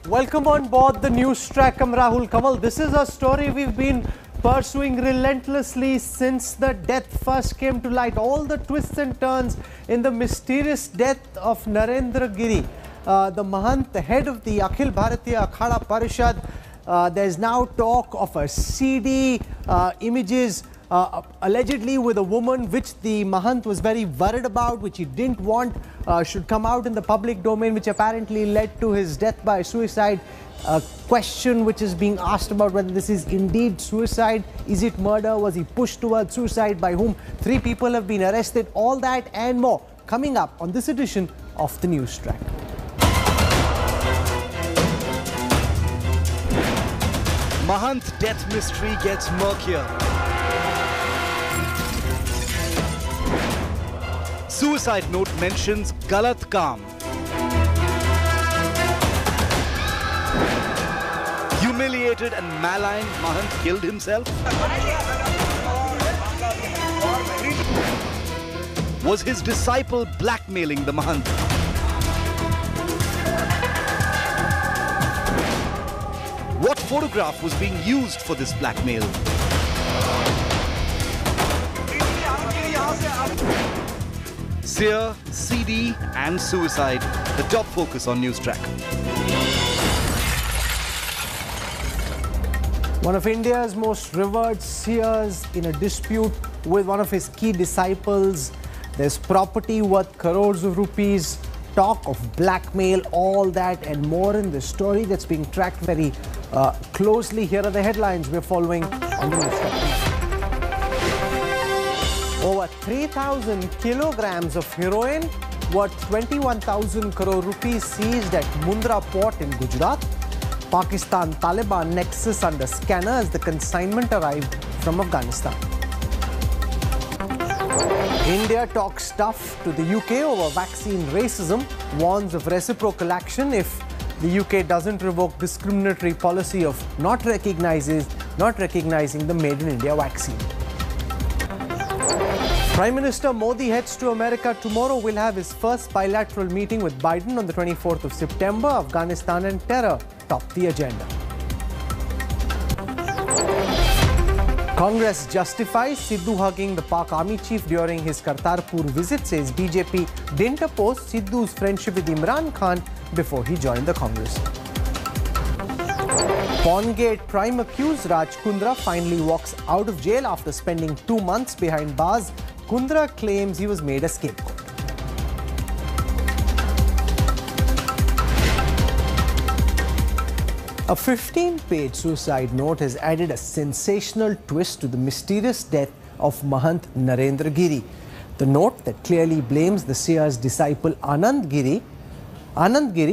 Welcome on board the news track. I'm Rahul Kamal. This is a story we've been pursuing relentlessly since the death first came to light. All the twists and turns in the mysterious death of Narendra Giri, the Mahant, the head of the Akhil Bharatiya Akhada Parishad. There's now talk of a CD, images allegedly with a woman, which the Mahant was very worried about, which he didn't want should come out in the public domain, which apparently led to his death by suicide. A question which is being asked about whether this is indeed suicide. Is it murder? Was he pushed towards suicide? By whom? 3 people have been arrested. All that and more coming up on this edition of the News Track. Mahant's death mystery gets murkier. Suicide note mentions Galat Kaam. Humiliated and maligned, Mahant killed himself? Was his disciple blackmailing the Mahant? What photograph was being used for this blackmail? Seer, CD and suicide, the top focus on News Track. One of India's most revered seers in a dispute with one of his key disciples. There's property worth crores of rupees, talk of blackmail, all that and more in this story that's being tracked very closely. Here are the headlines we're following on the News Track. Over 3,000 kilograms of heroin worth 21,000 crore rupees seized at Mundra port in Gujarat. Pakistan-Taliban nexus under scanner as the consignment arrived from Afghanistan. India talks tough to the UK over vaccine racism, warns of reciprocal action if the UK doesn't revoke discriminatory policy of not recognizing the Made in India vaccine. Prime Minister Modi heads to America tomorrow. Will have his first bilateral meeting with Biden on the 24th of September. Afghanistan and terror top the agenda. Congress justifies Sidhu hugging the Pak Army chief during his Kartarpur visit. Says BJP didn't oppose Sidhu's friendship with Imran Khan before he joined the Congress. Pawngate prime accused Raj Kundra finally walks out of jail after spending 2 months behind bars. Kundra claims he was made a scapegoat. A 15-page suicide note has added a sensational twist to the mysterious death of Mahant Narendra Giri. The note that clearly blames the seer's disciple Anand Giri,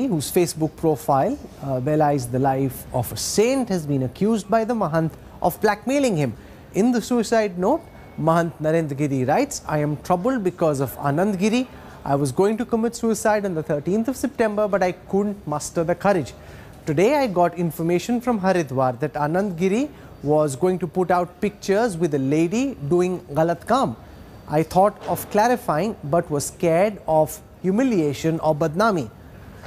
whose Facebook profile belies the life of a saint, has been accused by the Mahant of blackmailing him. In the suicide note, Mahant Narendra Giri writes, "I am troubled because of Anand Giri. I was going to commit suicide on the 13th of September, but I couldn't muster the courage. Today I got information from Haridwar that Anand Giri was going to put out pictures with a lady doing Galat Kaam. I thought of clarifying but was scared of humiliation or badnami.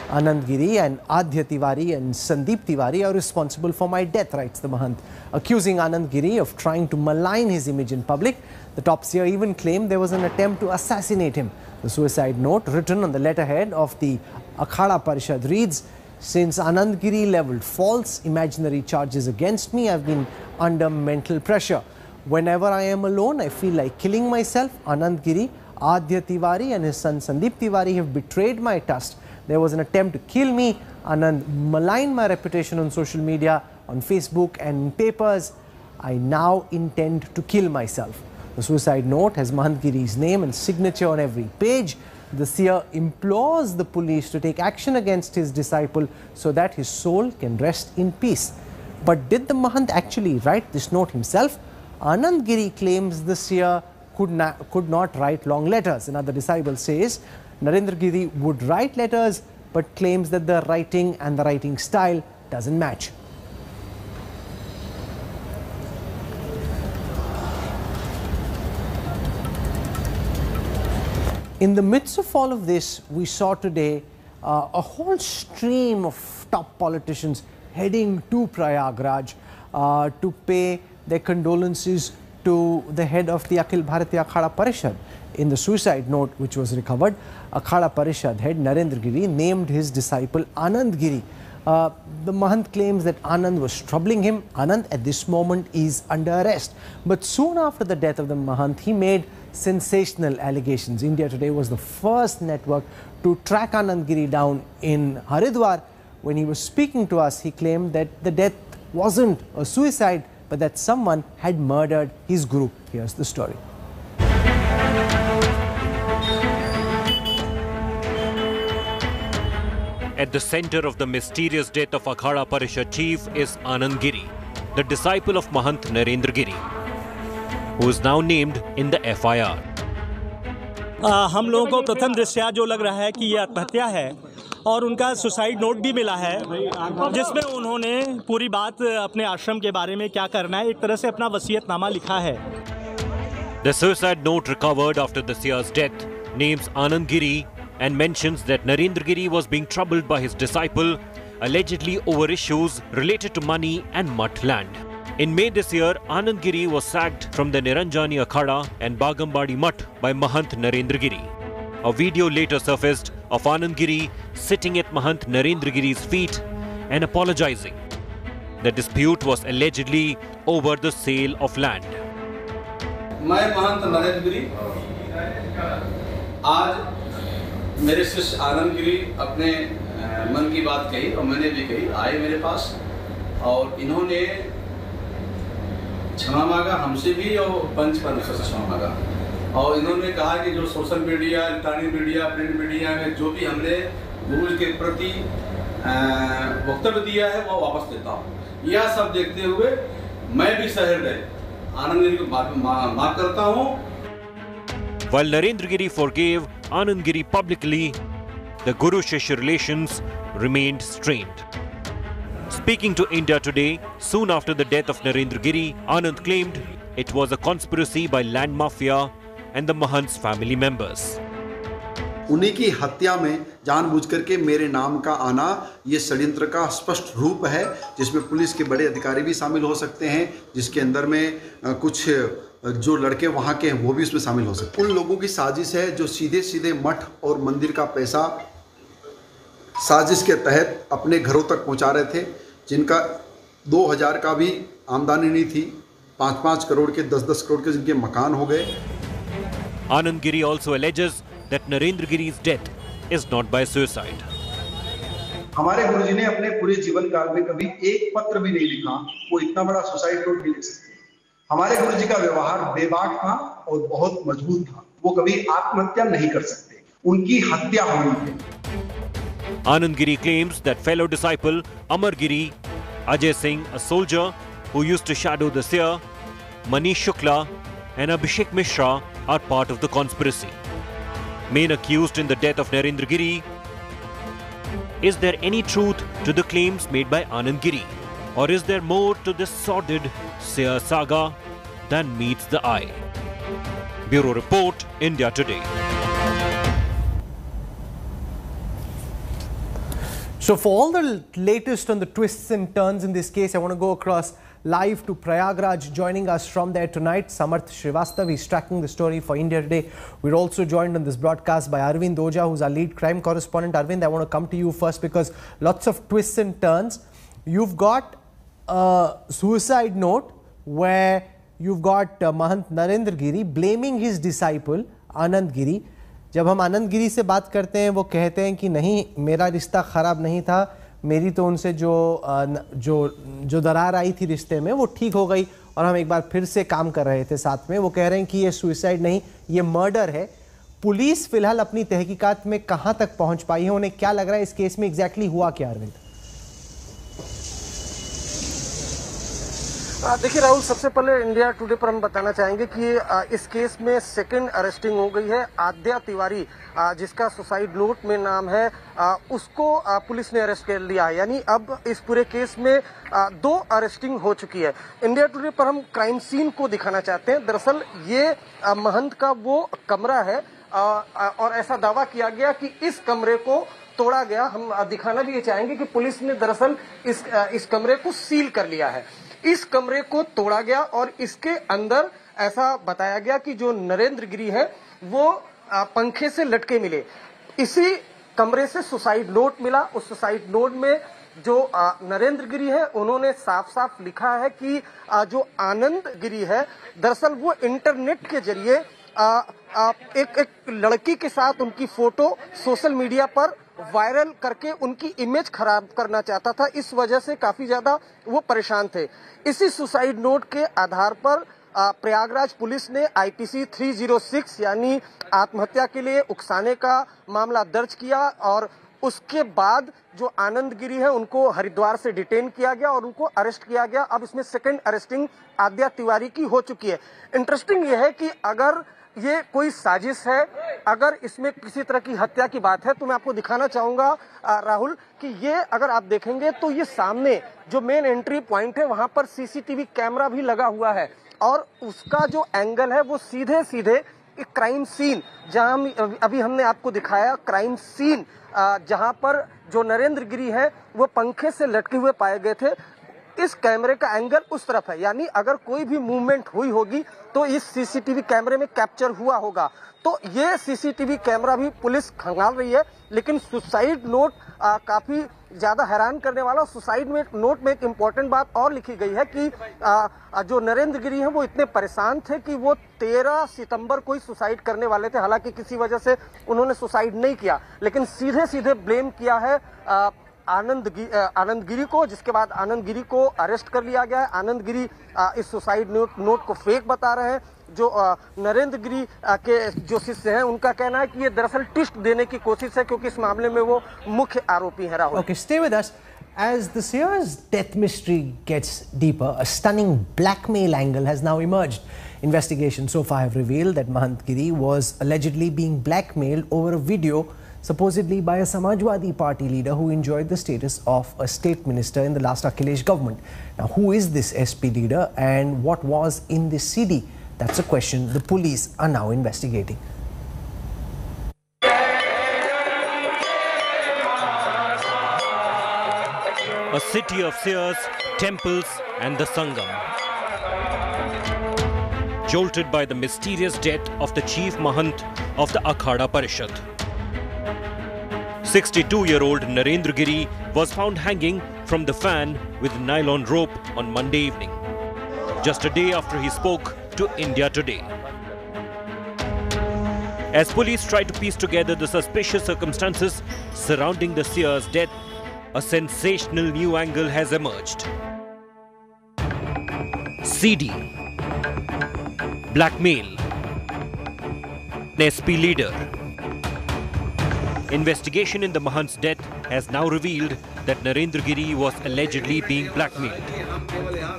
Anand Giri and Adya Tiwari and Sandeep Tiwari are responsible for my death," writes the Mahant, accusing Anand Giri of trying to malign his image in public. The top seer even claimed there was an attempt to assassinate him. The suicide note written on the letterhead of the Akhada Parishad reads, "Since Anand Giri levelled false imaginary charges against me, I've been under mental pressure. Whenever I am alone, I feel like killing myself. Anand Giri, Adya Tiwari and his son Sandeep Tiwari have betrayed my trust. There was an attempt to kill me. Anand maligned my reputation on social media, on Facebook and in papers. I now intend to kill myself." The suicide note has Mahant Giri's name and signature on every page. The seer implores the police to take action against his disciple so that his soul can rest in peace. But did the Mahant actually write this note himself? Anand Giri claims the seer could not write long letters. Another disciple says Narendra Giri would write letters but claims that the writing and the writing style doesn't match. In the midst of all of this, we saw today a whole stream of top politicians heading to Prayagraj to pay their condolences to the head of the Akhil Bharatiya Akhada Parishad. In the suicide note which was recovered, Akhada Parishad head Narendra Giri named his disciple Anand Giri. The Mahant claims that Anand was troubling him. Anand at this moment is under arrest. But soon after the death of the Mahant, he made sensational allegations. India Today was the first network to track Anand Giri down in Haridwar. When he was speaking to us, he claimed that the death wasn't a suicide, but that someone had murdered his guru. Here's the story. At the center of the mysterious death of Akhada Parishad chief is Anand Giri, the disciple of Mahant Narendra Giri, who is now named in the FIR. हम लोगों को प्रथम दृष्टया जो लग रहा है कि ये आत्महत्या है और उनका सुसाइड नोट भी मिला है जिसमें उन्होंने पूरी बात अपने आश्रम के बारे में क्या करना है एक तरह से अपना वसीयतनामा लिखा है. The suicide note recovered after the seer's death names Anand Giri and mentions that Narendra Giri was being troubled by his disciple, allegedly over issues related to money and mutt land. In May this year, Anand Giri was sacked from the Niranjani Akhada and Bagambadi Mutt by Mahant Narendra Giri. A video later surfaced of Anand Giri sitting at Mahant Narendra Giri's feet and apologizing. The dispute was allegedly over the sale of land. मैं महंत नरेंद्र गिरी आज मेरे शिष्य आनंद गिरी अपने मन की बात कही और मैंने भी कही, आए मेरे पास और इन्होंने क्षमा मांगा हमसे भी और पंच परमेश्वर से क्षमा मांगा और इन्होंने कहा कि जो social media, electronic media, print media में जो भी हमने गुरु के प्रति वक्तव्य दिया है वो वापस देता हूँ. यह सब देखते हुए मैं भी सहृदय आनंद गिरी को माफ करता हूँ. While Narendra Giri forgave Anand Giri publicly, the Guru-Shishya relations remained strained. Speaking to India Today, soon after the death of Narendra Giri, Anand claimed it was a conspiracy by land mafia and the Mahant's family members. उन्हीं की हत्या में जानबूझ करके मेरे नाम का आना ये षड्यंत्र का स्पष्ट रूप है जिसमें पुलिस के बड़े अधिकारी भी शामिल हो सकते हैं, जिसके अंदर में कुछ जो लड़के वहाँ के हैं वो भी उसमें शामिल हो सकते हैं. उन लोगों की साजिश है जो सीधे सीधे मठ और मंदिर का पैसा साजिश के तहत अपने घरों तक पहुँचा रहे थे, जिनका 2000 का भी आमदनी नहीं थी, 5-5 करोड़ के 10-10 करोड़ के जिनके मकान हो गए. Anand Giri also alleges that Narendra Giri's death is not by suicide. हमारे गुरुजी ने अपने पूरे जीवन काल में कभी एक पत्र भी नहीं लिखा, वो इतना बड़ा सुसाइड नोट नहीं लिख सकते. हमारे गुरुजी का व्यवहार बेबाक था और बहुत मजबूत था, वो कभी आत्महत्या नहीं कर सकते, उनकी हत्या हुई है. Anand Giri claims that fellow disciple Amar Giri, Ajay Singh, a soldier who used to shadow the seer, Manish Shukla and Abhishek Mishra are part of the conspiracy. Main accused in the death of Narendra Giri. Is there any truth to the claims made by Anand Giri? Or is there more to this sordid seer saga than meets the eye? Bureau Report, India Today. So for all the latest on the twists and turns in this case, I want to go across live to Prayagraj. Joining us from there tonight, Samarth Srivastav. He's tracking the story for India Today. We're also joined on this broadcast by Arvind Oja, who's our lead crime correspondent. Arvind, I want to come to you first because lots of twists and turns. You've got a suicide note where you've got Mahant Narendra Giri blaming his disciple Anand Giri. जब हम आनंद गिरी से बात करते हैं वो कहते हैं कि नहीं, मेरा रिश्ता ख़राब नहीं था, मेरी तो उनसे जो दरार आई थी रिश्ते में वो ठीक हो गई और हम एक बार फिर से काम कर रहे थे साथ में. वो कह रहे हैं कि ये सुसाइड नहीं, ये मर्डर है. पुलिस फिलहाल अपनी तहकीकात में कहाँ तक पहुँच पाई है, उन्हें क्या लग रहा है इस केस में एग्जैक्टली हुआ क्या? अरविंद, देखिए राहुल, सबसे पहले इंडिया टुडे पर हम बताना चाहेंगे कि इस केस में सेकंड अरेस्टिंग हो गई है. आद्या तिवारी, जिसका सुसाइड नोट में नाम है, उसको पुलिस ने अरेस्ट कर लिया है. यानी अब इस पूरे केस में 2 अरेस्टिंग हो चुकी है. इंडिया टुडे पर हम क्राइम सीन को दिखाना चाहते हैं. दरअसल ये महंत का वो कमरा है और ऐसा दावा किया गया कि इस कमरे को तोड़ा गया। हम दिखाना भी ये चाहेंगे कि पुलिस ने दरअसल इस कमरे को सील कर लिया है। इस कमरे को तोड़ा गया और इसके अंदर ऐसा बताया गया कि जो नरेंद्र गिरी है वो पंखे से लटके मिले। इसी कमरे से सुसाइड नोट मिला। उस सुसाइड नोट में जो नरेंद्र गिरी है उन्होंने साफ साफ लिखा है कि जो आनंद गिरी है दरअसल वो इंटरनेट के जरिए एक लड़की के साथ उनकी फोटो सोशल मीडिया पर वायरल करके उनकी इमेज खराब करना चाहता था। इस वजह से काफी ज्यादा वो परेशान थे। इसी सुसाइड नोट के आधार पर प्रयागराज पुलिस ने IPC 306 यानी आत्महत्या के लिए उकसाने का मामला दर्ज किया और उसके बाद जो आनंद गिरी है उनको हरिद्वार से डिटेन किया गया और उनको अरेस्ट किया गया। अब इसमें सेकंड अरेस्टिंग आद्या तिवारी की हो चुकी है। इंटरेस्टिंग ये है कि अगर ये कोई साजिश है, अगर इसमें किसी तरह की हत्या की बात है तो मैं आपको दिखाना चाहूंगा राहुल कि ये अगर आप देखेंगे तो ये सामने जो मेन एंट्री पॉइंट है वहां पर CCTV कैमरा भी लगा हुआ है और उसका जो एंगल है वो सीधे सीधे एक क्राइम सीन, जहां अभी हमने आपको दिखाया क्राइम सीन जहां पर जो नरेंद्र गिरी है वो पंखे से लटके हुए पाए गए थे, इस कैमरे का एंगल उस तरफ है। यानी अगर कोई भी मूवमेंट हुई होगी तो इस CCTV कैमरे में कैप्चर हुआ होगा। तो ये CCTV कैमरा भी पुलिस खंगाल रही है। लेकिन सुसाइड नोट काफी ज्यादा हैरान करने वाला। सुसाइड नोट में एक इम्पोर्टेंट बात और लिखी गई है कि जो नरेंद्र गिरी हैं वो इतने परेशान थे कि वो 13 सितंबर को ही सुसाइड करने वाले थे। हालांकि किसी वजह से उन्होंने सुसाइड नहीं किया, लेकिन सीधे सीधे ब्लेम किया है आनंद गिरी को, जिसके बाद आनंद गिरी को अरेस्ट कर लिया गया है। आनंद गिरी इस सुसाइड नोट को फेक बता रहे हैं। जो नरेंद्र गिरी के जो शिष्य हैं उनका कहना है कि ये दरअसल ट्विस्ट देने की कोशिश है, क्योंकि इस मामले में वो मुख्य आरोपी हैं। Rahul, Okay, stay with us. As the Sears death mystery gets deeper, a stunning blackmail angle has now emerged. Investigations so far have revealed that Mahant Giri was allegedly being blackmailed over a video supposedly by a Samajwadi Party leader who enjoyed the status of a state minister in the last Akhilesh government. Now, who is this SP leader and what was in this CD? That's a question the police are now investigating. A city of seers, temples and the Sangam. Jolted by the mysterious death of the chief Mahant of the Akhada Parishad. 62-year-old Narendra Giri was found hanging from the fan with a nylon rope on Monday evening, just a day after he spoke to India Today. As police try to piece together the suspicious circumstances surrounding the seer's death, a sensational new angle has emerged. CD, blackmail, SP leader. Investigation in the Mahant's death has now revealed that Narendra Giri was allegedly being blackmailed.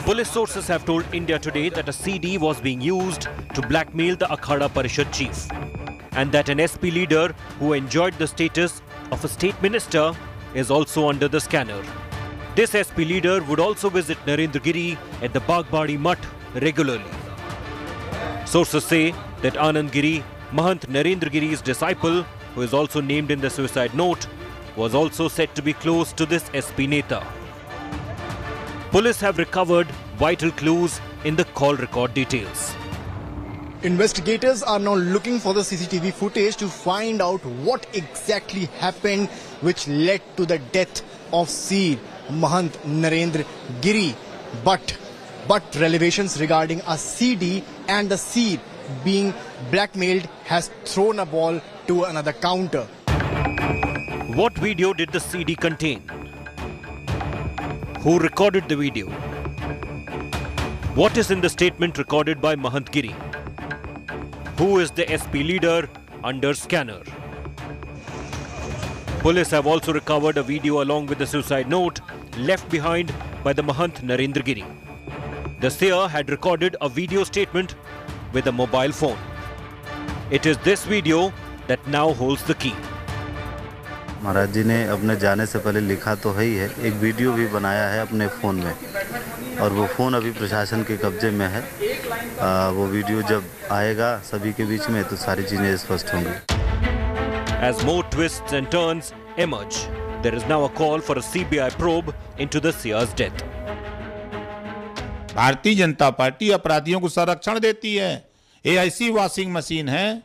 Police sources have told India Today that a CD was being used to blackmail the Akhada Parishad chief, and that an SP leader who enjoyed the status of a state minister is also under the scanner. This SP leader would also visit Narendra Giri at the Bagbadi Mutt regularly. Sources say that Anand Giri, Mahant Narendra Giri's disciple, who is also named in the suicide note, was also said to be close to this SP Neta. Police have recovered vital clues in the call record details. Investigators are now looking for the CCTV footage to find out what exactly happened which led to the death of Seer Mahant Narendra Giri. But revelations regarding a CD and the Seer being blackmailed has thrown a ball to another counter. What video did the CD contain? Who recorded the video? What is in the statement recorded by Mahant Giri? Who is the SP leader under scanner? Police have also recovered a video along with the suicide note left behind by the Mahant Narendra Giri. The seer had recorded a video statement with a mobile phone. It is this video that now holds the key. महाराज जी ने अपने जाने से पहले लिखा तो है ही है, एक वीडियो भी बनाया है अपने फ़ोन में और वो फ़ोन अभी प्रशासन के कब्जे में है। वो वीडियो जब आएगा सभी के बीच में तो सारी चीज़ें स्पष्ट होंगी। As more twists and turns emerge. There is now a call for a CBI probe into the seer's death. Bharatiya Janata party अपराधियों को संरक्षण देती है। ये ऐसी वॉशिंग मशीन है,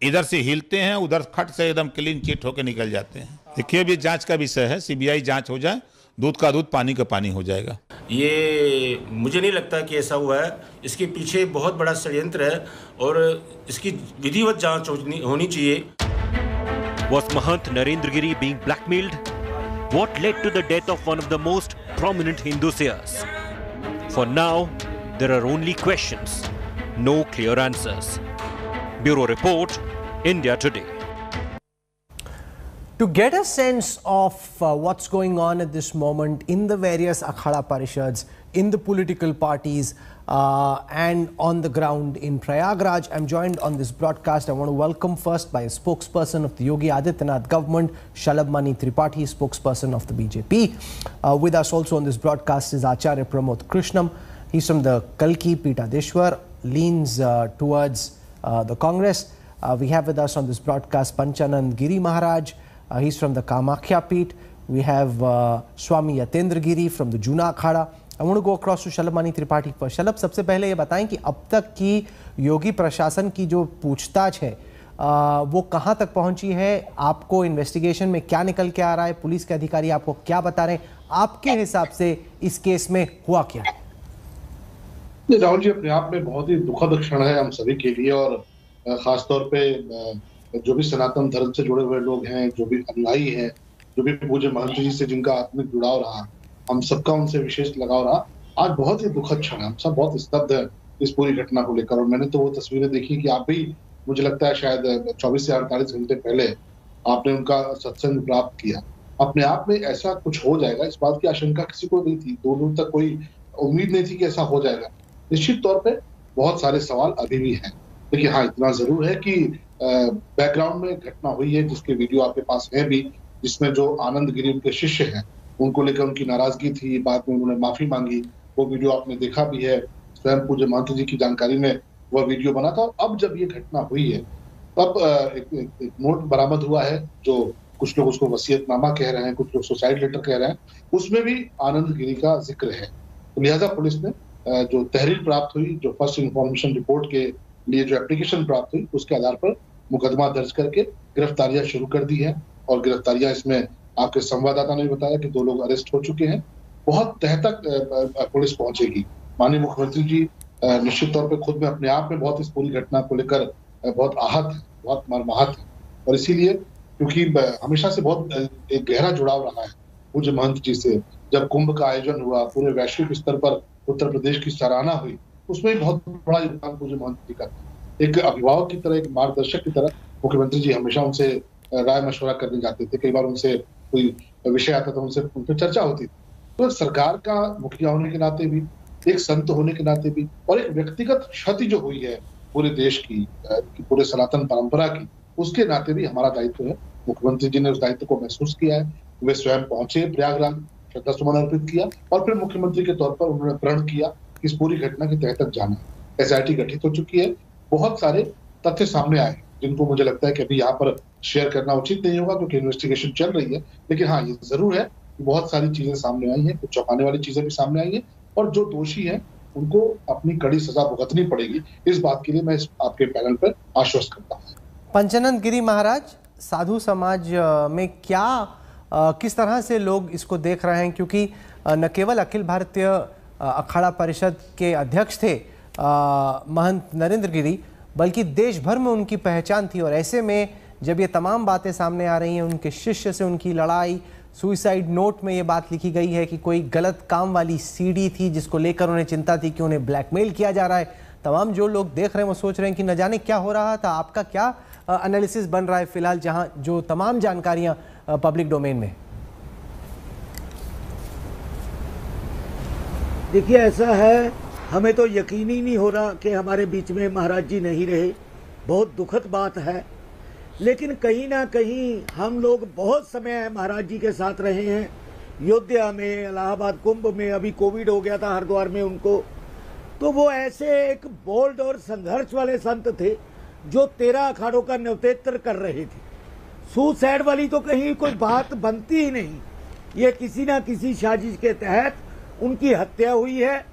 इधर से हिलते हैं, उधर खट से एकदम क्लीन चिट होकर निकल जाते हैं। देखिए, अब ये जांच का विषय है, सीबीआई जांच हो जाए, दूध का दूध पानी का पानी हो जाएगा। ये मुझे नहीं लगता कि ऐसा हुआ है। इसके पीछे बहुत बड़ा षड्यंत्र है और इसकी विधिवत जांच होनी चाहिए। Was Mahant Narendra Giri being blackmailed? What led to the death of one of the most prominent Hindu seers? For now, there are only questions, no clear answers. Bureau Report, India Today. To get a sense of what's going on at this moment in the various Akhada Parishads, in the political parties and on the ground in Prayagraj, I'm joined on this broadcast. I want to welcome first by a spokesperson of the Yogi Adityanath government, Shalabh Mani Tripathi, spokesperson of the BJP. With us also on this broadcast is Acharya Pramod Krishnam. He's from the Kalki Pitadeshwar, leans towards the Congress. We have with us on this broadcast Panchanand Giri Maharaj. He's from the Kamakhya Peeth. We have Swami Yatendra Giri from the Juna Akhada. I want to go across to Shalabh Mani Tripathi first. Shalabh, सबसे पहले ये बताएं कि अब तक की योगी प्रशासन की जो पूछताछ है वो कहां तक पहुंची है? आपको इन्वेस्टिगेशन में क्या निकल के आ रहा है? पुलिस के अधिकारी आपको क्या बता रहे हैं? आपके हिसाब से इस केस में हुआ क्या है? राहुल जी, अपने आप में बहुत ही दुखद क्षण है हम सभी के लिए, और खासतौर पे जो भी सनातन धर्म से जुड़े हुए लोग हैं, जो भी अनुयायी हैं, जो भी पूज्य महंत जी से जिनका आत्मिक जुड़ाव रहा, हम सबका उनसे विशेष लगाव रहा, आज बहुत ही दुखद क्षण है। हम सब बहुत स्तब्ध है इस पूरी घटना को लेकर। और मैंने तो वो तस्वीरें देखी कि आप भी, मुझे लगता है शायद 24 से 48 घंटे पहले आपने उनका सत्संग प्राप्त किया। अपने आप में ऐसा कुछ हो जाएगा, इस बात की आशंका किसी को नहीं थी, दूर दूर तक कोई उम्मीद नहीं थी कि ऐसा हो जाएगा। निश्चित तौर पे बहुत सारे सवाल अभी भी हैं, लेकिन हाँ, इतना जरूर है कि बैकग्राउंड में घटना हुई है जिसके वीडियो आपके पास है भी, जिसमें जो आनंद गिरी उनके शिष्य हैं, उनको लेकर उनकी नाराजगी थी, बाद में उन्होंने माफी मांगी, वो वीडियो आपने देखा भी है। स्वयं पूज्य महंत जी की जानकारी में वह वीडियो बना था। अब जब ये घटना हुई है तब एक नोट बरामद हुआ है, जो कुछ लोग उसको वसीयतनामा कह रहे हैं, कुछ लोग सुसाइड लेटर कह रहे हैं, उसमें भी आनंद गिरी का जिक्र है। तो लिहाजा पुलिस ने जो तहरीर प्राप्त हुई, जो फर्स्ट इंफॉर्मेशन रिपोर्ट के लिए जो एप्लीकेशन प्राप्त हुई, उसके आधार पर मुकदमा दर्ज करके गिरफ्तारियां शुरू कर दी है। और गिरफ्तारियां, इसमें आपके संवाददाता ने बताया कि 2 लोग अरेस्ट हो चुके हैं। बहुत तह तक पुलिस पहुंचेगी। माननीय मुख्यमंत्री जी निश्चित तौर पे खुद में अपने आप में बहुत इस पूरी घटना को लेकर बहुत आहत है, बहुत मर्माहत है। और इसीलिए, क्योंकि हमेशा से बहुत एक गहरा जुड़ाव रहा है पूज्य महंत जी से। जब कुंभ का आयोजन हुआ, पूरे वैश्विक स्तर पर उत्तर प्रदेश की सराहना हुई, उसमें बहुत बड़ा योगदान पूज्य महंत जी का। एक अभिभावक की तरह, एक मार्गदर्शक की तरह मुख्यमंत्री जी हमेशा उनसे राय मशवरा करने जाते थे। कई बार उनसे कोई विषय आता था, उनसे उन पर चर्चा होती थी। तो सरकार का मुखिया होने के नाते भी, एक संत होने के नाते भी, और एक व्यक्तिगत क्षति जो हुई है पूरे देश की, पूरे सनातन परंपरा की, उसके नाते भी हमारा दायित्व है। मुख्यमंत्री जी ने उस दायित्व को महसूस किया है। वे स्वयं पहुंचे प्रयागराज, श्रद्धा सुमन अर्पित किया, और फिर मुख्यमंत्री के तौर पर उन्होंने प्रण किया कि इस पूरी घटना की तह तक जाना। SIT गठित हो चुकी है। बहुत सारे तथ्य सामने आए जिनको मुझे लगता है कि अभी यहाँ पर शेयर करना उचित नहीं होगा, क्योंकि इन्वेस्टिगेशन चल रही है। लेकिन हाँ, ये जरूर है कि बहुत सारी चीजें सामने आई हैं, कुछ चौंकाने वाली चीजें भी सामने आई हैं, और जो दोषी हैं उनको अपनी कड़ी सजा भुगतनी पड़ेगी। इस बात के लिए मैं आपके पैनल पर आश्वस्त करता हूँ। पंचानंद गिरी महाराज, साधु समाज में क्या किस तरह से लोग इसको देख रहे हैं? क्योंकि न केवल अखिल भारतीय अखाड़ा परिषद के अध्यक्ष थे महंत नरेंद्र गिरी, बल्कि देश भर में उनकी पहचान थी। और ऐसे में जब ये तमाम बातें सामने आ रही हैं, उनके शिष्य से उनकी लड़ाई, सुसाइड नोट में ये बात लिखी गई है कि कोई गलत काम वाली CD थी जिसको लेकर उन्हें चिंता थी कि उन्हें ब्लैकमेल किया जा रहा है। तमाम जो लोग देख रहे हैं वो सोच रहे हैं कि न जाने क्या हो रहा था। आपका क्या एनालिसिस बन रहा है फिलहाल, जहां जो तमाम जानकारियां पब्लिक डोमेन में? देखिए, ऐसा है, हमें तो यकीन ही नहीं हो रहा कि हमारे बीच में महाराज जी नहीं रहे। बहुत दुखद बात है, लेकिन कहीं ना कहीं हम लोग बहुत समय महाराज जी के साथ रहे हैं। अयोध्या में, इलाहाबाद कुंभ में, अभी कोविड हो गया था हरिद्वार में उनको। तो वो ऐसे एक बोल्ड और संघर्ष वाले संत थे जो 13 अखाड़ों का नेतृत्व कर रहे थे। सुसाइड वाली तो कहीं कोई बात बनती ही नहीं। ये किसी ना किसी साजिश के तहत उनकी हत्या हुई है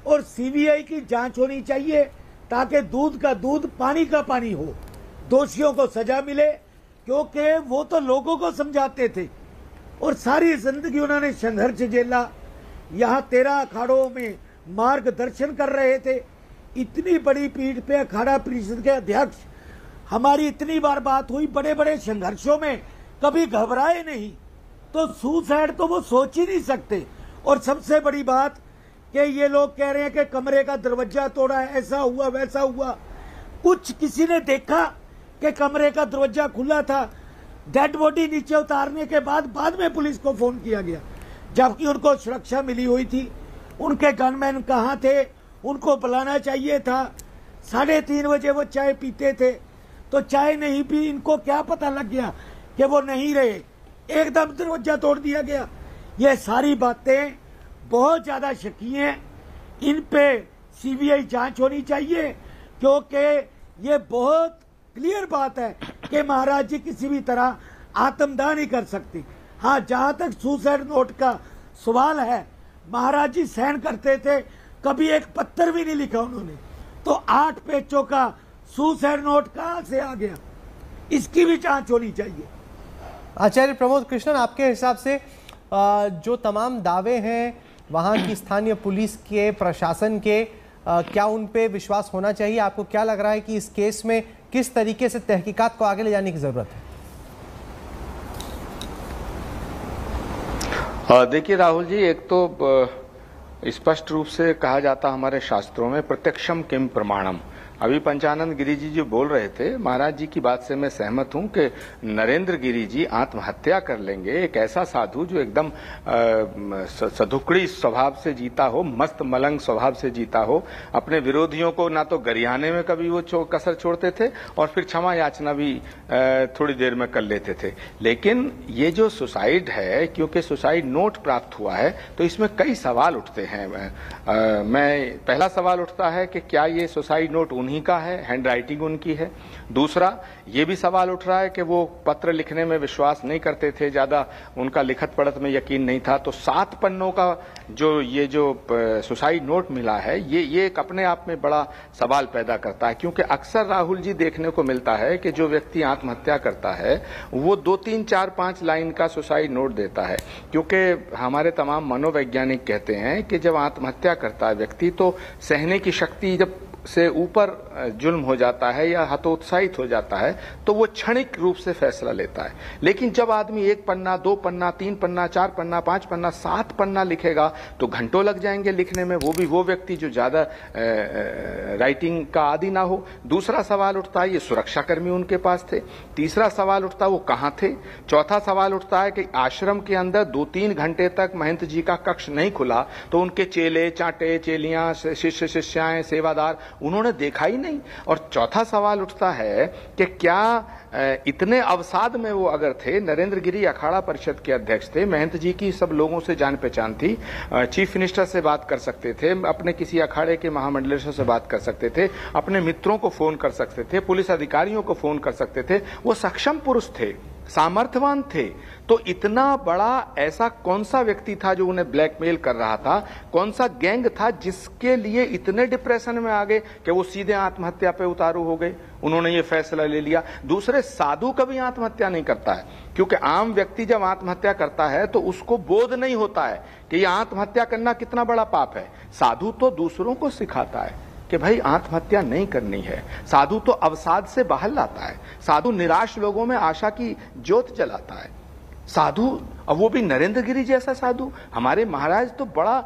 और सीबीआई की जांच होनी चाहिए ताकि दूध का दूध पानी का पानी हो, दोषियों को सजा मिले, क्योंकि वो तो लोगों को समझाते थे और सारी जिंदगी उन्होंने संघर्ष झेला। यहाँ 13 अखाड़ों में मार्गदर्शन कर रहे थे। इतनी बड़ी पीठ पे अखाड़ा परिषद के अध्यक्ष, हमारी इतनी बार बात हुई, बड़े बड़े संघर्षों में कभी घबराए नहीं, तो सुसाइड तो वो सोच ही नहीं सकते। और सबसे बड़ी बात कि ये लोग कह रहे हैं कि कमरे का दरवाजा तोड़ा है, ऐसा हुआ वैसा हुआ। कुछ किसी ने देखा कि कमरे का दरवाजा खुला था? डेड बॉडी नीचे उतारने के बाद में पुलिस को फोन किया गया, जबकि उनको सुरक्षा मिली हुई थी। उनके गनमैन कहाँ थे? उनको बुलाना चाहिए था। 3:30 बजे वो चाय पीते थे, तो चाय नहीं पी, इनको क्या पता लग गया कि वो नहीं रहे, एकदम दरवाजा तोड़ दिया गया। ये सारी बातें बहुत ज्यादा शकी हैं, इन पे सीबीआई जांच होनी चाहिए, क्योंकि ये बहुत क्लियर बात है कि महाराज जी किसी भी तरह आत्मदाह नहीं कर सकती। हाँ, जहां तक सुसाइड नोट का सवाल है, महाराज जी सहन करते थे, कभी एक पत्थर भी नहीं लिखा उन्होंने, तो 8 पेजों का सुसाइड नोट कहां से आ गया? इसकी भी जांच होनी चाहिए। आचार्य प्रमोद कृष्णन, आपके हिसाब से जो तमाम दावे हैं वहां की स्थानीय पुलिस के, प्रशासन के, क्या उन पे विश्वास होना चाहिए? आपको क्या लग रहा है कि इस केस में किस तरीके से तहकीकात को आगे ले जाने की जरूरत है? देखिए राहुल जी, एक तो स्पष्ट रूप से कहा जाता हमारे शास्त्रों में प्रत्यक्षम किम प्रमाणम। अभी पंचानंद गिरी जी जो बोल रहे थे, महाराज जी की बात से मैं सहमत हूं कि नरेंद्र गिरी जी आत्महत्या कर लेंगे। एक ऐसा साधु जो एकदम सधुकड़ी स्वभाव से जीता हो, मस्त मलंग स्वभाव से जीता हो, अपने विरोधियों को ना तो गरियाने में कभी वो कसर छोड़ते थे और फिर क्षमा याचना भी थोड़ी देर में कर लेते थे। लेकिन ये जो सुसाइड है, क्योंकि सुसाइड नोट प्राप्त हुआ है, तो इसमें कई सवाल उठते हैं। पहला सवाल उठता है कि क्या ये सुसाइड नोट उन्हीं का है, हैंड राइटिंग उनकी है? दूसरा ये भी सवाल उठ रहा है कि वो पत्र लिखने में विश्वास नहीं करते थे, ज्यादा उनका लिखत पढ़त में यकीन नहीं था। तो 7 पन्नों का जो सुसाइड नोट मिला है, ये एक अपने आप में बड़ा सवाल पैदा करता है, क्योंकि अक्सर राहुल जी देखने को मिलता है कि जो व्यक्ति आत्महत्या करता है वो 2, 3, 4, 5 लाइन का सुसाइड नोट देता है। क्योंकि हमारे तमाम मनोवैज्ञानिक कहते हैं कि जब आत्महत्या करता है व्यक्ति, तो सहने की शक्ति जब से ऊपर जुल्म हो जाता है या हतोत्साहित हो जाता है, तो वो क्षणिक रूप से फैसला लेता है। लेकिन जब आदमी 1 पन्ना, 2 पन्ना, 3 पन्ना, 4 पन्ना, 5 पन्ना, 7 पन्ना लिखेगा, तो घंटों लग जाएंगे लिखने में, वो भी वो व्यक्ति जो ज्यादा राइटिंग का आदी ना हो। दूसरा सवाल उठता है, ये सुरक्षाकर्मी उनके पास थे। तीसरा सवाल उठता है, वो कहां थे? चौथा सवाल उठता है कि आश्रम के अंदर 2-3 घंटे तक महंत जी का कक्ष नहीं खुला, तो उनके चेले, चाटे, चेलियां, शिष्य, शिष्याएं, सेवादार उन्होंने देखा ही नहीं। और चौथा सवाल उठता है कि क्या इतने अवसाद में वो अगर थे, नरेंद्र गिरी अखाड़ा परिषद के अध्यक्ष थे, महंत जी की सब लोगों से जान पहचान थी, चीफ मिनिस्टर से बात कर सकते थे, अपने किसी अखाड़े के महामंडलेश्वर से बात कर सकते थे, अपने मित्रों को फोन कर सकते थे, पुलिस अधिकारियों को फोन कर सकते थे, वो सक्षम पुरुष थे, सामर्थ्यवान थे। तो इतना बड़ा ऐसा कौन सा व्यक्ति था जो उन्हें ब्लैकमेल कर रहा था? कौन सा गैंग था जिसके लिए इतने डिप्रेशन में आ गए कि वो सीधे आत्महत्या पे उतारू हो गए? उन्होंने ये फैसला ले लिया। दूसरे, साधु कभी आत्महत्या नहीं करता है, क्योंकि आम व्यक्ति जब आत्महत्या करता है तो उसको बोध नहीं होता है कि ये आत्महत्या करना कितना बड़ा पाप है। साधु तो दूसरों को सिखाता है कि भाई आत्महत्या नहीं करनी है। साधु तो अवसाद से बाहर लाता है। साधु निराश लोगों में आशा की ज्योत जलाता है। साधु, और वो भी नरेंद्र गिरी जैसा साधु। हमारे महाराज तो बड़ा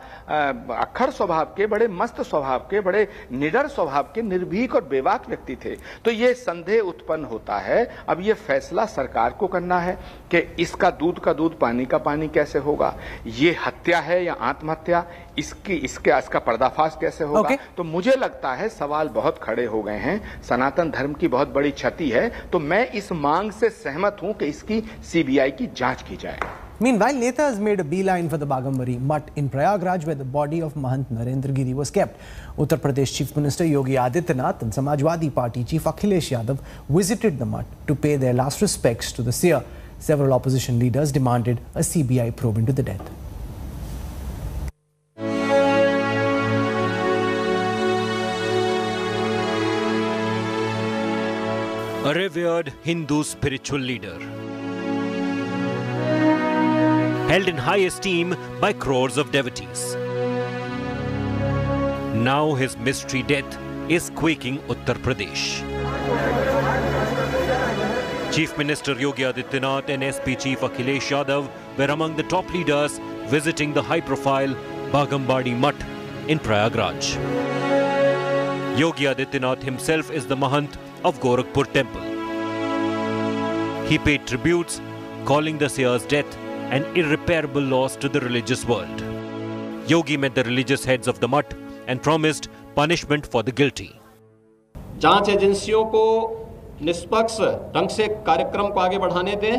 अक्खर स्वभाव के, बड़े मस्त स्वभाव के, बड़े निडर स्वभाव के, निर्भीक और बेबाक व्यक्ति थे। तो ये संदेह उत्पन्न होता है। अब ये फैसला सरकार को करना है कि इसका दूध का दूध, पानी का पानी कैसे होगा, ये हत्या है या आत्महत्या, इसका पर्दाफाश कैसे होगा। तो मुझे लगता है सवाल बहुत खड़े हो गए हैं, सनातन धर्म की बहुत बड़ी क्षति है। तो मैं इस मांग से सहमत हूं कि इसकी सीबीआई की जांच की जाए। Meanwhile, Netas made a beeline for the Bagambari Mutt in Prayagraj, where the body of Mahant Narendra Giri was kept. Uttar Pradesh Chief Minister Yogi Adityanath and Samajwadi Party Chief Akhilesh Yadav visited the Mutt to pay their last respects to the seer. Several opposition leaders demanded a CBI probe into the death. A revered Hindu spiritual leader, held in high esteem by crores of devotees. Now his mystery death is quaking Uttar Pradesh. Chief Minister Yogi Adityanath and SP Chief Akhilesh Yadav were among the top leaders visiting the high-profile Bagambadi Mutt in Prayagraj. Yogi Adityanath himself is the Mahant of Gorakhpur temple. He paid tributes, calling the seer's death an irreparable loss to the religious world. Yogi met the religious heads of the Mutt and promised punishment for the guilty. जांच एजेंसियों को निष्पक्ष ढंग से कार्यक्रम को आगे बढ़ाने दें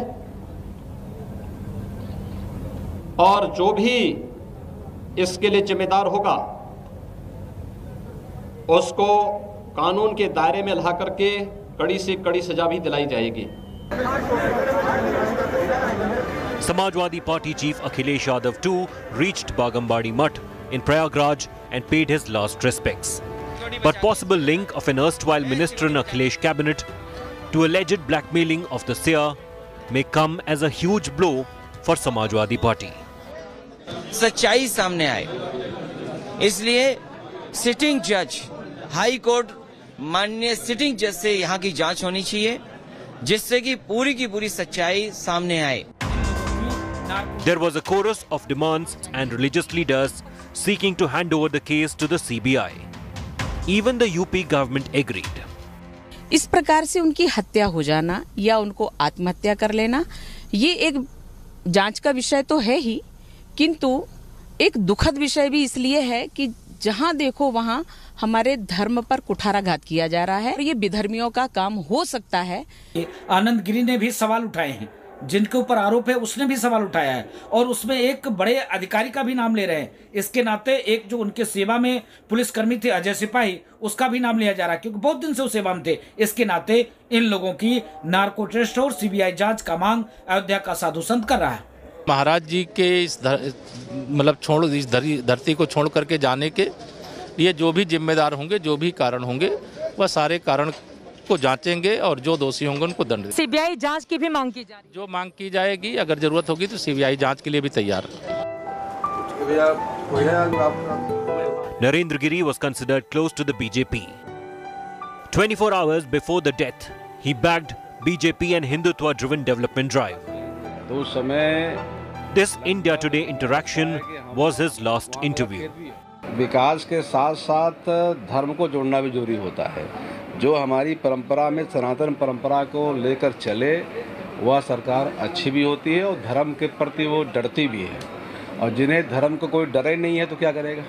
और जो भी इसके लिए जिम्मेदार होगा उसको कानून के दायरे में ला करके कड़ी से कड़ी सजा भी दिलाई जाएगी। Samajwadi Party Chief Akhilesh Yadav too reached Bagambadi Mutt in Prayagraj and paid his last respects. But possible link of an erstwhile minister in Akhilesh cabinet to alleged blackmailing of the seer may come as a huge blow for Samajwadi Party. सच्चाई सामने आए, इसलिए sitting जज, high court माननीय sitting जज से यहाँ की जांच होनी चाहिए, जिससे कि पूरी की पूरी सच्चाई सामने आए. There was a chorus of demands and religious leaders seeking to hand over the case to the CBI. Even the UP government agreed. इस प्रकार से उनकी हत्या हो जाना या उनको आत्महत्या कर लेना, ये एक जांच का विषय तो है ही, किंतु एक दुखद विषय भी इसलिए है कि जहां देखो वहां हमारे धर्म पर कुठाराघात किया जा रहा है. ये विधर्मियों का काम हो सकता है. आनंद गिरी ने भी सवाल उठाए हैं, जिनके ऊपर आरोप है उसने भी सवाल उठाया है और उसमें एक बड़े अधिकारी का भी नाम ले रहे हैं. इसके नाते एक जो उनके सेवा में पुलिसकर्मी थे अजय सिपाही, उसका भी नाम लिया जा रहा है क्योंकि बहुत दिन से वो सेवा में थे. इसके नाते इन लोगों की नार्को टेस्ट और सीबीआई जांच का मांग अयोध्या का साधु संत कर रहा है. महाराज जी के इस धरती को छोड़ करके जाने के लिए जो भी जिम्मेदार होंगे, जो भी कारण होंगे, वह सारे कारण को जांचेंगे और जो दोषी होंगे उनको दंड. सीबीआई जांच की भी मांग की जा रही है. जो मांग की जाएगी, अगर जरूरत होगी तो सीबीआई जांच के लिए भी तैयार. Narendra Giri was considered close to the BJP. 24 hours before the death, he backed BJP and Hindutva-driven development drive. तो उस समय This India Today interaction was his last interview. विकास के साथ साथ धर्म को जोड़ना भी जरूरी होता है. जो हमारी परंपरा में सनातन परंपरा को लेकर चले, वह सरकार अच्छी भी होती है और धर्म के प्रति वो डरती भी है. और जिन्हें धर्म को कोई डर ही नहीं है तो क्या करेगा.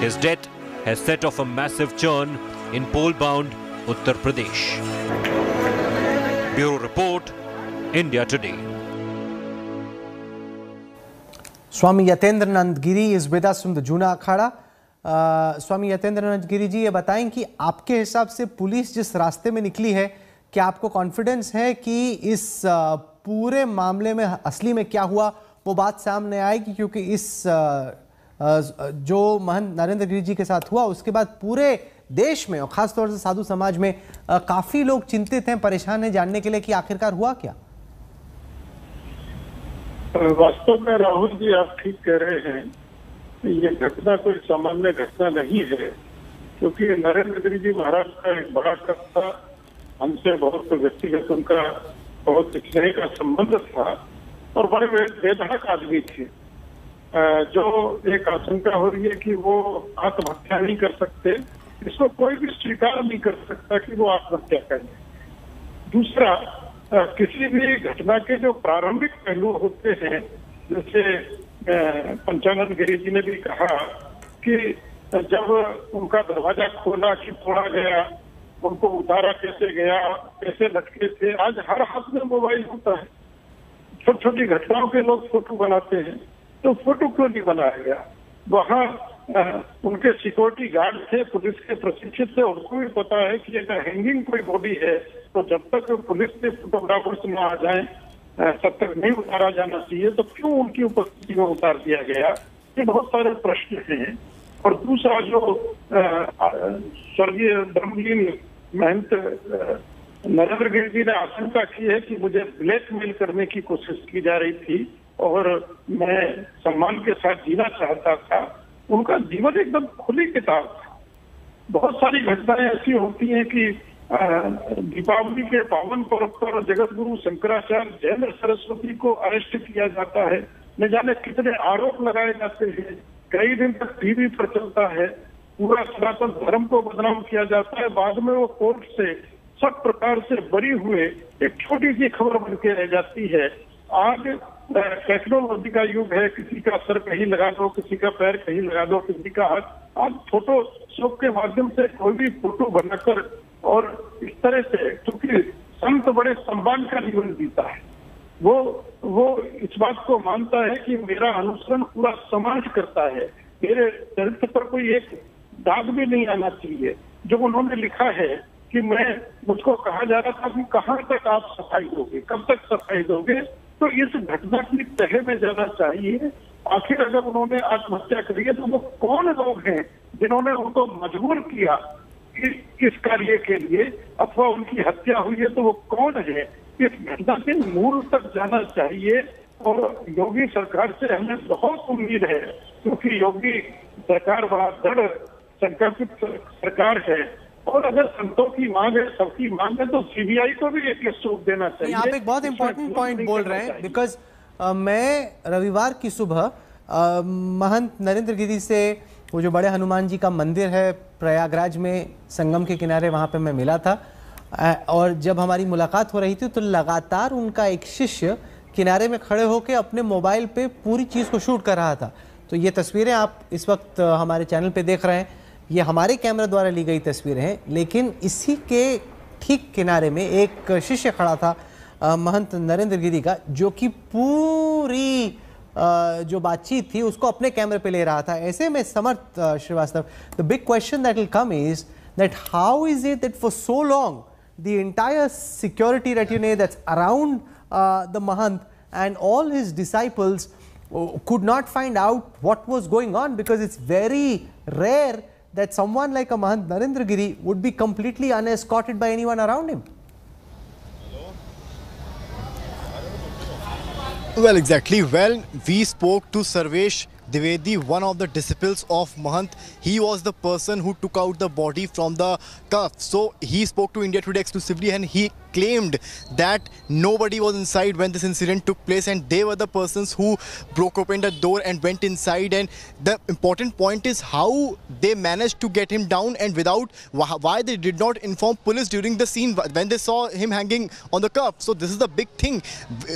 His death has set off a massive churn in poll-bound Uttar Pradesh. Bureau Report, India Today. Swami Yatendranand Giri is with us from the Juna Akhada. स्वामी यतेंद्रनाथ गिरी जी, ये बताएं कि आपके हिसाब से पुलिस जिस रास्ते में निकली है, क्या आपको कॉन्फिडेंस है कि इस पूरे मामले में असली में क्या हुआ वो बात सामने आएगी? क्योंकि इस जो महंत नरेंद्र गिरी जी के साथ हुआ उसके बाद पूरे देश में और खासतौर से साधु समाज में काफी लोग चिंतित हैं, परेशान हैं जानने के लिए कि आखिरकार हुआ क्या. वास्तव में राहुल जी आप ठीक कह रहे हैं, ये घटना कोई सामान्य घटना नहीं है, क्योंकि नरेंद्र गिरी जी महाराज का एक बड़ा कद था, हमसे बहुत व्यक्तिगत उनका बहुत स्नेह का संबंध था और बड़े बेधड़क आदमी थे. जो एक आशंका हो रही है कि वो आत्महत्या नहीं कर सकते, इसको कोई भी स्वीकार नहीं कर सकता कि वो आत्महत्या करें. दूसरा, किसी भी घटना के जो प्रारंभिक पहलू होते हैं, जैसे पंचानंद गिरी जी ने भी कहा कि जब उनका दरवाजा खोला कि तोड़ा गया, उनको उतारा कैसे गया, कैसे लटके थे. आज हर हाथ में मोबाइल होता है, छोटी छोटी घटनाओं के लोग फोटो बनाते हैं, तो फोटो क्यों नहीं बनाया गया? वहाँ उनके सिक्योरिटी गार्ड थे, पुलिस के प्रशिक्षित थे, उनको भी पता है कि अगर हैंगिंग कोई बॉडी है तो जब तक पुलिस के फोटोग्राफर्स न आ जाए तब तक नहीं उतारा जाना चाहिए, तो क्यों उनकी उपस्थिति में उतार दिया गया? ये बहुत सारे प्रश्न हैं। और दूसरा जो स्वर्गीय धर्मलीन महंत नरेंद्र गिरी जी ने आशंका की है कि मुझे ब्लैकमेल करने की कोशिश की जा रही थी और मैं सम्मान के साथ जीना चाहता था। उनका जीवन एकदम खुली किताब था। बहुत सारी घटनाएं ऐसी होती हैं कि दीपावली के पावन पर्व पर जगत गुरु शंकराचार्य जैन सरस्वती को अरेस्ट किया जाता है, न जाने कितने आरोप लगाए जाते हैं, कई दिन तक टीवी पर चलता है, पूरा सनातन धर्म को बदनाम किया जाता है, बाद में वो कोर्ट से सब प्रकार से बरी हुए एक छोटी सी खबर बन के रह जाती है। आज टेक्नोलॉजी का युग है, किसी का सर कहीं लगा दो, किसी का पैर कहीं लगा दो, किसी का हाथ। आज फोटो शॉप के माध्यम से कोई भी फोटो बनाकर और इस तरह से, क्योंकि संत बड़े सम्मान का जीवन जीता है, वो इस बात को मानता है कि मेरा अनुसरण पूरा समाज करता है, मेरे चरित्र पर कोई एक दाग भी नहीं आना चाहिए। जो उन्होंने लिखा है कि मुझको कहा जा रहा था कि कहाँ तक आप सफाई दोगे, कब तक सफाई दोगे, तो इस घटना की तह में जाना चाहिए। आखिर अगर उन्होंने आत्महत्या करी है तो वो कौन लोग हैं जिन्होंने उनको मजबूर किया इस कार्य के लिए, अथवा उनकी हत्या हुई है तो वो कौन है? इस घटना के मूल तक जाना चाहिए। और योगी सरकार से हमें बहुत उम्मीद है, क्योंकि योगी सरकार बड़ा दृढ़ संकल्पित सरकार है। और अगर संतों की मांग है, सबकी मांग है, तो सीबीआई को भी एक सौंप देना चाहिए। आप एक बहुत इंपॉर्टेंट पॉइंट बोल रहे हैं, बिकॉज मैं रविवार की सुबह महंत नरेंद्र गिरी से वो जो बड़े हनुमान जी का मंदिर है प्रयागराज में संगम के किनारे, वहाँ पे मैं मिला था। और जब हमारी मुलाकात हो रही थी तो लगातार उनका एक शिष्य किनारे में खड़े होकर अपने मोबाइल पे पूरी चीज़ को शूट कर रहा था। तो ये तस्वीरें आप इस वक्त हमारे चैनल पे देख रहे हैं, ये हमारे कैमरा द्वारा ली गई तस्वीरें हैं, लेकिन इसी के ठीक किनारे में एक शिष्य खड़ा था महंत नरेंद्र गिरी का, जो कि पूरी जो बातचीत थी उसको अपने कैमरे पे ले रहा था। ऐसे में Samarth Shrivastava, the big question that will come is that how is it that for so long the entire security retinue that's around the Mahant and all his disciples could not find out what was going on, because it's very rare that someone like a Mahant Narendra Giri would be completely unescorted by anyone around him. Well, exactly. Well, we spoke to Sarvesh Dwivedi, one of the disciples of Mahant. He was the person who took out the body from the cuff. So he spoke to India Today exclusively and he claimed that nobody was inside when this incident took place, and they were the persons who broke open the door and went inside. And the important point is how they managed to get him down, and without why they did not inform police during the scene when they saw him hanging on the cuff. So this is the big thing.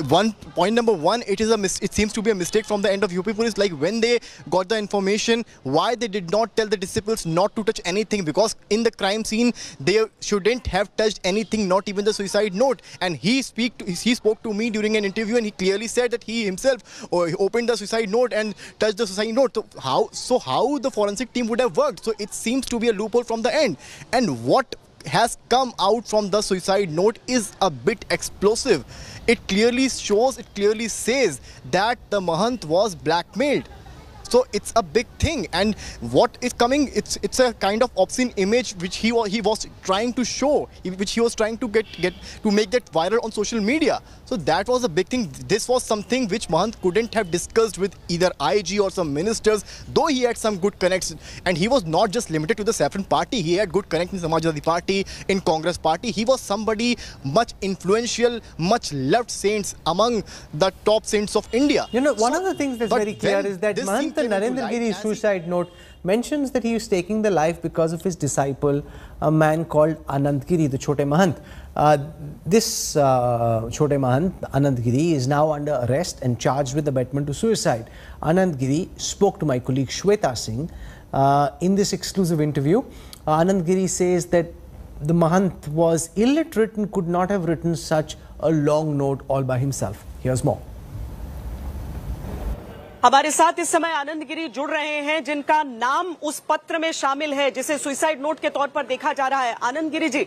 Point number one, it seems to be a mistake from the end of UP police. Like when they got the information, why they did not tell the disciples not to touch anything, because in the crime scene they shouldn't have touched anything, not even the suicide note. And he spoke to me during an interview and he clearly said that he himself opened the suicide note and touched the suicide note. So how the forensic team would have worked? So it seems to be a loophole from the end. And what has come out from the suicide note is a bit explosive. It clearly shows, it clearly says that the Mahant was blackmailed. So it's a big thing, and what is coming, it's a kind of obscene image which he was trying to show, which he was trying to get to make that viral on social media. So that was a big thing. This was something which Mahant couldn't have discussed with either IG or some ministers, though he had some good connects. And he was not just limited to the Saffron party. He had good connects in Samajwadi party, in Congress party. He was somebody much influential, much loved saints among the top saints of India. You know, one of the things that's very clear is that Mahant Narendra Giri's suicide note mentions that he was taking the life because of his disciple, a man called Anand Giri, the Chote Mahant. This Chote Mahant, Anand Giri, is now under arrest and charged with abetment to suicide. Anand Giri spoke to my colleague Shweta Singh in this exclusive interview. Anand Giri says that the Mahant was illiterate and could not have written such a long note all by himself. Here's more. हमारे साथ इस समय आनंद गिरी जुड़ रहे हैं, जिनका नाम उस पत्र में शामिल है जिसे सुसाइड नोट के तौर पर देखा जा रहा है। आनंद गिरी जी,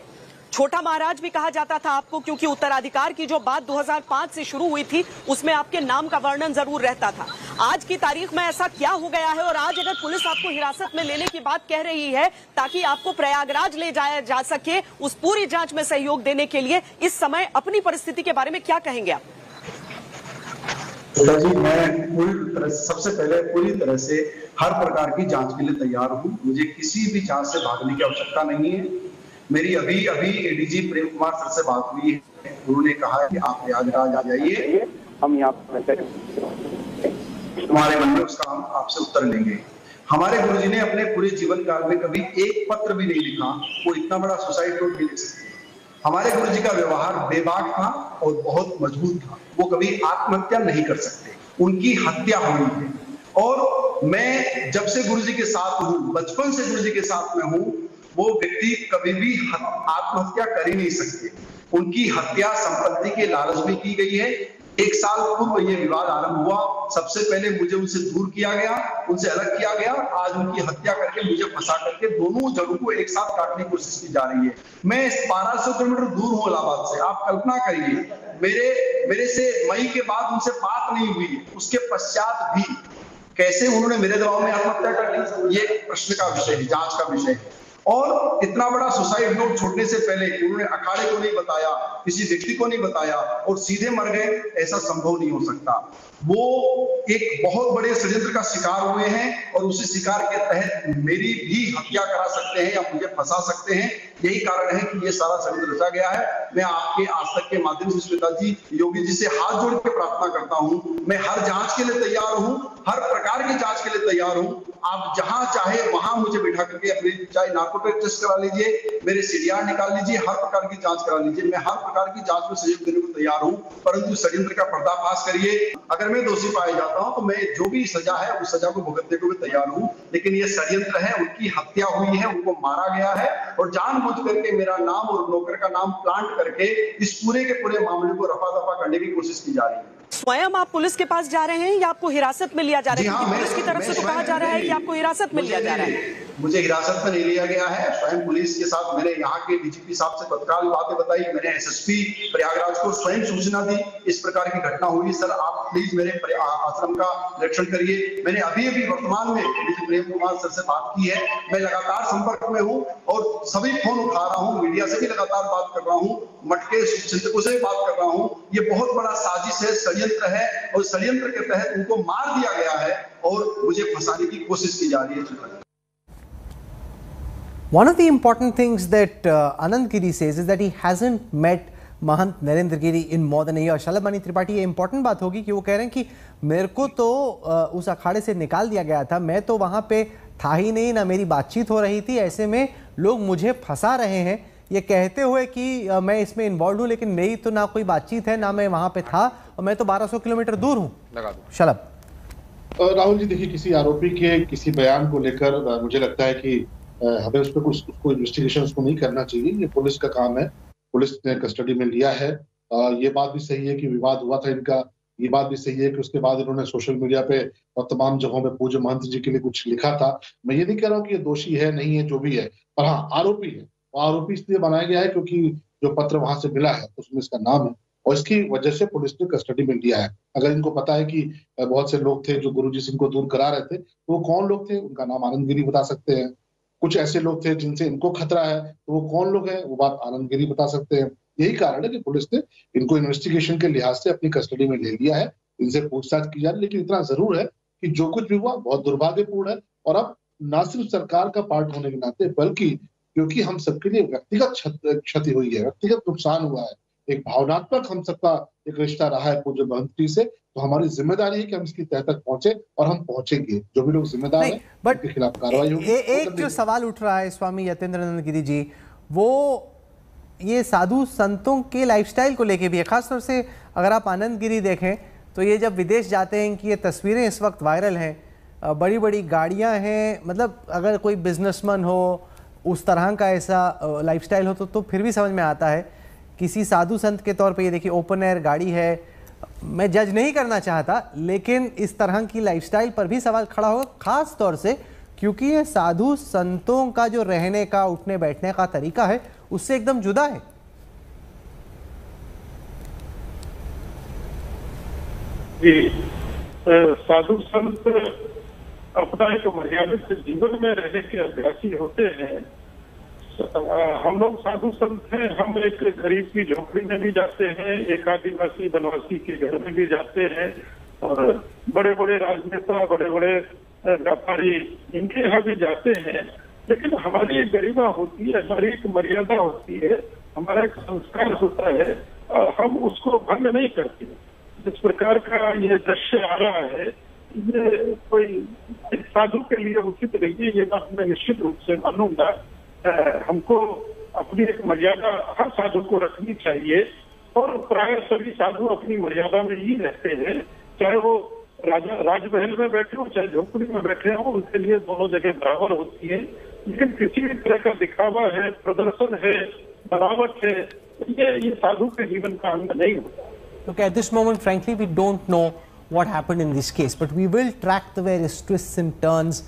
छोटा महाराज भी कहा जाता था आपको, क्योंकि उत्तराधिकार की जो बात 2005 से शुरू हुई थी उसमें आपके नाम का वर्णन जरूर रहता था। आज की तारीख में ऐसा क्या हो गया है, और आज अगर पुलिस आपको हिरासत में लेने की बात कह रही है ताकि आपको प्रयागराज ले जाया जा सके उस पूरी जांच में सहयोग देने के लिए, इस समय अपनी परिस्थिति के बारे में क्या कहेंगे आप? जी, मैं पूरी तरह सबसे पहले पूरी तरह से हर प्रकार की जांच के लिए तैयार हूँ। मुझे किसी भी जांच से भागने की आवश्यकता नहीं है। मेरी अभी एडीजी प्रेम कुमार सर से बात हुई है, उन्होंने कहा है कि आप प्रयागराज आ जाइए, हम यहाँ तुम्हारे मन में उसका हम आपसे उत्तर लेंगे। हमारे गुरुजी ने अपने पूरे जीवन काल में कभी एक पत्र भी नहीं लिखा, वो इतना बड़ा सुसाइड नोट नहीं लिख सकते। हमारे गुरुजी का व्यवहार बेबाक था और बहुत मजबूत था, वो कभी आत्महत्या नहीं कर सकते, उनकी हत्या हुई है। और मैं जब से गुरुजी के साथ हूँ, बचपन से गुरुजी के साथ में हूँ, वो व्यक्ति कभी भी आत्महत्या कर ही नहीं सकते। उनकी हत्या संपत्ति के लालच में की गई है। 1 साल पूर्व ये विवाद आरंभ हुआ, सबसे पहले मुझे उनसे दूर किया गया, उनसे अलग किया गया, आज उनकी हत्या करके मुझे फंसा करके दोनों जड़ों को एक साथ काटने की कोशिश की जा रही है। मैं 1200 किलोमीटर दूर हूँ इलाहाबाद से, आप कल्पना करिए, मेरे से मई के बाद उनसे बात नहीं हुई, उसके पश्चात भी कैसे उन्होंने मेरे दबाव में आत्महत्या कर ली, ये प्रश्न का विषय है, जांच का विषय है। और इतना बड़ा सुसाइड नोट छोड़ने से पहले उन्होंने अखाड़े को नहीं बताया, किसी व्यक्ति को नहीं बताया और सीधे मर गए, ऐसा संभव नहीं हो सकता। वो एक बहुत बड़े षड्यंत्र का शिकार हुए हैं और उसी शिकार के तहत मेरी भी हत्या करा सकते हैं या मुझे फंसा सकते हैं। यही कारण है कि ये सारा षड्यंत्र रचा गया है। मैं आपके आज तक के माध्यम से श्वेता जी, योगी जी से हाथ जोड़ के प्रार्थना करता हूँ, मैं हर जांच के लिए तैयार हूँ, हर प्रकार की जांच के लिए तैयार हूँ। आप जहां चाहे वहां मुझे बिठा करके अपने चाहे नार्कोटिक टेस्ट करा लीजिए, मेरे सीडीआर निकाल लीजिए, हर प्रकार की जांच करा लीजिए, मैं हर प्रकार की जांच में सहयोग देने को तैयार हूं। परंतु षड्यंत्र का पर्दाफाश करिए, अगर मैं दोषी पाया जाता हूं तो मैं जो भी सजा है उस सजा को भुगतने को भी तैयार हूं। लेकिन ये षड्यंत्र है, उनकी हत्या हुई है, उनको मारा गया है और जानबूझ करके मेरा नाम और नौकर का नाम प्लांट करके इस पूरे के पूरे मामले को रफा दफा करने की कोशिश की जा रही है। स्वयं आप पुलिस के पास जा रहे हैं या आपको हिरासत में लिया जा रहा है? पुलिस की तरफ से तो कहा जा रहा है कि आपको हिरासत में लिया जा रहा है। मुझे हिरासत में नहीं लिया गया है। स्वयं पुलिस के साथ मैंने यहाँ के डीजीपी साहब से तत्काल बातें बताई, मैंने एसएसपी प्रयागराज को स्वयं सूचना दी, इस प्रकार की घटना हुई, सर आप प्लीज मेरे आश्रम का निरीक्षण करिए। मैंने अभी वर्तमान में डीजी प्रेम कुमार सर से बात की है, मैं लगातार संपर्क में हूँ और सभी फोन उठा रहा हूँ, मीडिया से भी लगातार बात कर रहा हूँ, मठ के चिंतकों से भी बात कर रहा हूँ। ये बहुत बड़ा साजिश है, षड्यंत्र है और षड्यंत्र के तहत उनको मार दिया गया है और मुझे फंसाने की कोशिश की जा रही है। One of the important things that Anand Giri says is that he hasn't met Mahant Narendra Giri in more than a year. Shalabh Mani Tripathi, ये इंपॉर्टेंट बात होगी कि वो कह रहे हैं कि मेरे को तो उस अखाड़े से निकाल दिया गया था, मैं तो वहाँ पे था ही नहीं, ना मेरी बातचीत हो रही थी, ऐसे में लोग मुझे फंसा रहे हैं, ये कहते हुए कि मैं इसमें इन्वॉल्व हूँ, लेकिन मेरी तो ना कोई बातचीत है, ना मैं वहाँ पे था और मैं तो 1200 किलोमीटर दूर हूँ। शलभ राहुल जी, देखिए किसी आरोपी के किसी बयान को लेकर मुझे लगता है कि हमें उस पर उसको इन्वेस्टिगेशन उसको नहीं करना चाहिए, ये पुलिस का काम है, पुलिस ने कस्टडी में लिया है। ये बात भी सही है कि विवाद हुआ था इनका, ये बात भी सही है कि उसके बाद इन्होंने सोशल मीडिया पे और तमाम जगहों पे पूज्य महंत जी के लिए कुछ लिखा था। मैं ये नहीं कह रहा हूँ कि ये दोषी है, नहीं है, जो भी है, पर हाँ आरोपी है। आरोपी इसलिए बनाया गया है क्योंकि जो पत्र वहां से मिला है उसमें इसका नाम है और इसकी वजह से पुलिस ने कस्टडी में लिया है। अगर इनको पता है कि बहुत से लोग थे जो गुरुजी सिंह को दूर करा रहे थे, तो वो कौन लोग थे, उनका नाम आनंद गिरी बता सकते हैं। कुछ ऐसे लोग थे जिनसे इनको खतरा है, तो वो कौन लोग हैं, वो बात आनंद गिरी बता सकते हैं। यही कारण है कि पुलिस ने इनको इन्वेस्टिगेशन के लिहाज से अपनी कस्टडी में ले लिया है, इनसे पूछताछ की जा रही है। लेकिन इतना जरूर है कि जो कुछ भी हुआ बहुत दुर्भाग्यपूर्ण है और अब न सिर्फ सरकार का पार्ट होने के नाते, बल्कि क्योंकि हम सबके लिए व्यक्तिगत क्षति हुई है, व्यक्तिगत नुकसान हुआ है, एक भावनात्मक हम सबका एक रिश्ता रहा है पूज्य महंत जी से, तो हमारी जिम्मेदारी है कि हम इसकी तह तक पहुंचे और हम पहुंचेंगे। जो भी लोग जिम्मेदार हैं उनके खिलाफ कार्रवाई होगी। एक जो सवाल उठ रहा है स्वामी यतीन्द्रानंद गिरी जी, वो ये साधु संतों के लाइफस्टाइल को लेके भी है। खासतौर से अगर आप आनंद गिरी देखें तो ये जब विदेश जाते हैं कि ये तस्वीरें इस वक्त वायरल हैं, बड़ी बड़ी गाड़ियां हैं, मतलब अगर कोई बिजनेसमैन हो, उस तरह का ऐसा लाइफस्टाइल हो तो फिर भी समझ में आता है। किसी साधु संत के तौर पे ये देखिए ओपन एयर गाड़ी है, मैं जज नहीं करना चाहता, लेकिन इस तरह की लाइफस्टाइल पर भी सवाल खड़ा होगा, खास तौर से क्योंकि ये साधु संतों का जो रहने का, उठने बैठने का तरीका है उससे एकदम जुदा है। जी, साधु संत अपना एक मर्यादित जीवन में रहने के अभ्यासी होते हैं। हम लोग साधु संत हैं, हम एक गरीब की झोपड़ी में भी जाते हैं, एक आदिवासी बनवासी के घर में भी जाते हैं, और बड़े बड़े राजनेता, बड़े बड़े व्यापारी, इनके यहाँ भी जाते हैं। लेकिन हमारी एक गरिमा होती है, हमारी एक मर्यादा होती है, हमारा एक संस्कार होता है, और हम उसको भंग नहीं करते। जिस प्रकार का ये दृश्य आ रहा है, ये कोई एक साधु के लिए उचित नहीं है, ये बात मैं निश्चित रूप से मानूंगा। हमको अपनी एक मर्यादा हर साधु को रखनी चाहिए, और प्राय सभी साधु अपनी मर्यादा में ही रहते हैं, चाहे वो राजमहल में बैठे हो, चाहे झोपड़ी में बैठे हो, उनके लिए दोनों जगह बराबर होती है। लेकिन किसी भी तरह का दिखावा है, प्रदर्शन है, बनावट है, ये साधु के जीवन का अंग नहीं होता। Look, at this moment, frankly, we don't know what happened in this case, but we will track the various twists and turns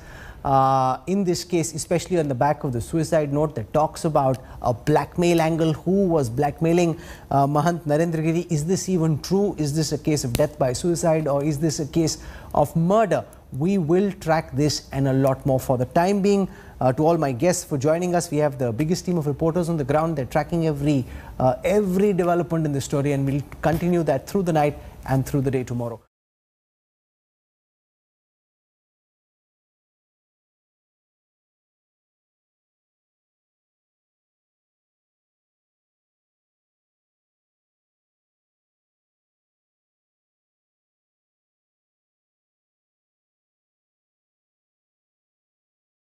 in this case, especially on the back of the suicide note that talks about a blackmail angle. Who was blackmailing Mahant Narendra Giri? Is this even true? Is this a case of death by suicide, or is this a case of murder? We will track this and a lot more. For the time being, to all my guests for joining us, we have the biggest team of reporters on the ground. They're tracking every development in the story, and we'll continue that through the night and through the day tomorrow.